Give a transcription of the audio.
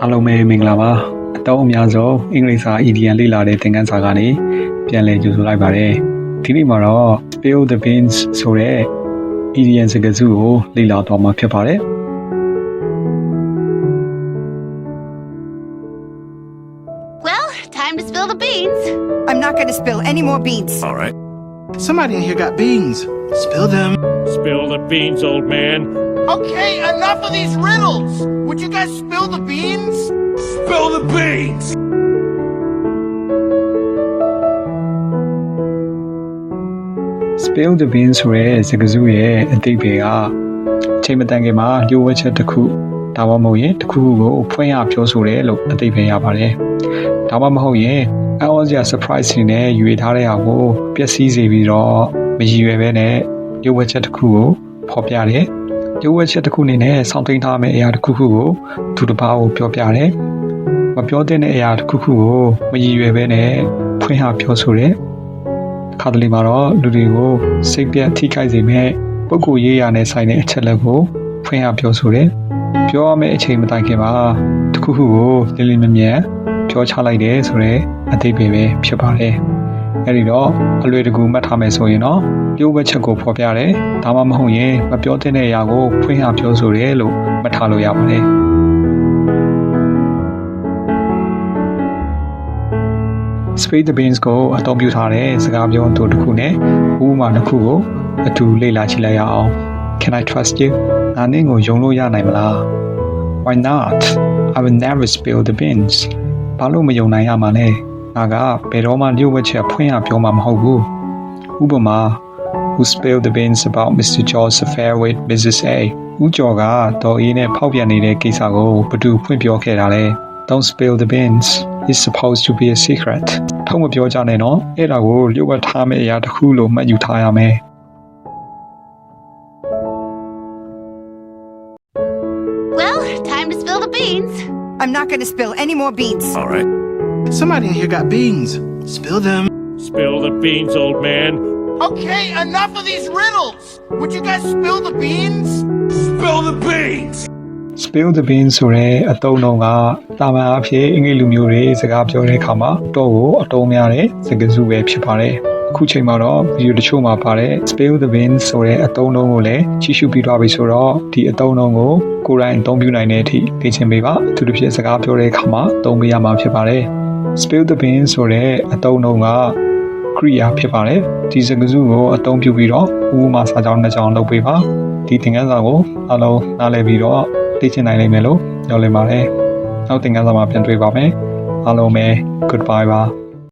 အားလုံးပဲမင်္ဂလာပါအတောင်းအများဆုံးအင်္ဂလိပ်စာ EDN လေ့လာတဲ့သင်ခန်းစာကနေပြန်လည်ကြိုဆိုလိုက်ပါတယ်ဒီနေ့မှာတော့ spill the beans ဆိုတဲ့ EDN စကားစုကိုလေ့လာသွားမှာဖြစ်ပါတယ် Well, time to spill the beans. I'm not going to spill any more beans. All right. Somebody in here got beans. Spill them. Spill the beans, old man. Okay, enough of these riddles! Would you guys spill the beans? Spill the beans! spill the beans ဆိုတဲ့စကားစုရဲ့အတိတ်ကအချိန်မတန်ခင်မှာလျှို့ဝှက်ချက်တစ်ခုဒါမှမဟုတ်ရင်တစ်ခုခုကိုဖွင့်ရပြောဆိုတယ်လို့အတိတ်ပဲရပါတယ်ဒါမှမဟုတ်ရင်အော်စရာ surprise တွေနဲ့ယူရထားတဲ့ဟာကိုပျက်စီးစေပြီးတော့မရည်ရွယ်ပဲနဲ့လျှို့ဝှက်ချက်တစ်ခုကိုဖော်ပြတယ်လျှို့ဝှက်ချက်တစ်ခုအနေနဲ့စောင့်သိမ်းထားမယ့်အရာတစ်ခုခုကိုသူတစ်ပါးကိုပြောပြတယ်မပြောတဲ့အရာတစ်ခုခုကိုမရည်ရွယ်ပဲနဲ့ဖွင့်ရပြောဆိုတယ်ခါတလေမှာတော့လူတွေကိုစိတ်ပြတ်ထိခိုက်စေမဲ့ပုံကိုရေးရနဲ့ဆိုင်တဲ့အချက်လက်ကိုဖွင့်ရပြောဆိုတယ်ပြောရမယ့်အချိန်မတိုင်ခင်မှာတစ်ခုခုကိုလင်းလင်းမြမြပြောချလိုက်တယ်ဆိုတော့အသေးပဲဖြစ်ပါတယ်အဲ့ဒီတော့အလွယ်တကူမှတ်ထားမယ်ဆိုရင်တော့ပြောဝက်ချက်ကိုဖော်ပြတယ်ဒါမှမဟုတ်ရင်မပြောတဲ့အရာကိုဖွင့်ရပြောဆိုတယ်လို့မှတ်ထားလို့ရပါတယ်spill the beans ကိုအသုံးပြုထားတဲ့စကားပြောအတူတစ်ခုနဲ့ဥပမာတစ်ခုကိုအတူလေ့လာကြည့်လိုက်ရအောင် Can I trust you? ငါနင့်ကိုယုံလို့ရနိုင်မလား Why not? I will never spill the beans. ဘာလို့မယုံနိုင်ရမှာလဲငါကဘယ်တော့မှလျှို့ဝှက်ချက်ဖွင့်ရပြောမှာမဟုတ်ဘူးဥပမာ Who spilled the beans about Mr. George's affair with Mrs. A? ဦးကျော်ကဒေါ်အေးနဲ့ဖောက်ပြန်နေတဲ့ကိစ္စကိုဘယ်သူဖွင့်ပြောခဲ့တာလဲ Don't spill the beans. It's supposed to be a secret. ထုတ်မပြောကြနဲ့နော်အဲ့ဒါကိုလျှို့ဝှက်ထားမယ့်အရာတစ်ခုလို့မှတ်ယူထားရမယ် Well, time to spill the beans. I'm not going to spill any more beans. All right. Somebody in here got beans. Spill them. Spill the beans, old man. Okay, enough of these riddles! Would you guys spill the beans? Spill the beans! spill the beans ဆိုတဲ့အသုံးအနှုန်းကတာမန်အဖြစ်အင်္ဂလိပ်လူမျိုးတွေစကားပြောတဲ့အခါမှာတော့ကိုအသုံးများတဲ့စကားစုပဲဖြစ်ပါတယ်အခုချိန်မှာတော့ဗီဒီယိုတချို့မှာပါတဲ့ spill the beans ဆိုတဲ့အသုံးအနှုန်းကိုလည်းကြည့်ရှုပြီးသွားပြီဆိုတော့ဒီအသုံးအနှုန်းကိုကိုယ်တိုင်အသုံးပြုနိုင်တဲ့အထိသိချင်ပေးပါအထူးသဖြင့်စကားပြောတဲ့အခါမှာသုံးပေးရမှာဖြစ်ပါတယ် spill the beans ဆိုတဲ့အသုံးအနှုန်းကကရိယာဖြစ်ပါတယ်ဒီစကားစုကိုအသုံးပြုပြီးတော့ဥပမာစာကြောင်းနှစ်ကြောင်းလုပ်ပေးပါဒီသင်ခန်းစာကိုအားလုံးနားလည်ပြီးတော့သိချင်နိုင်လိမ့်မယ်လို့ပြောလင်ပါတယ်နောက်သင်ခန်းစာမှာပြန်တွေ့ပါမယ်အားလုံးပဲ goodbye ပါ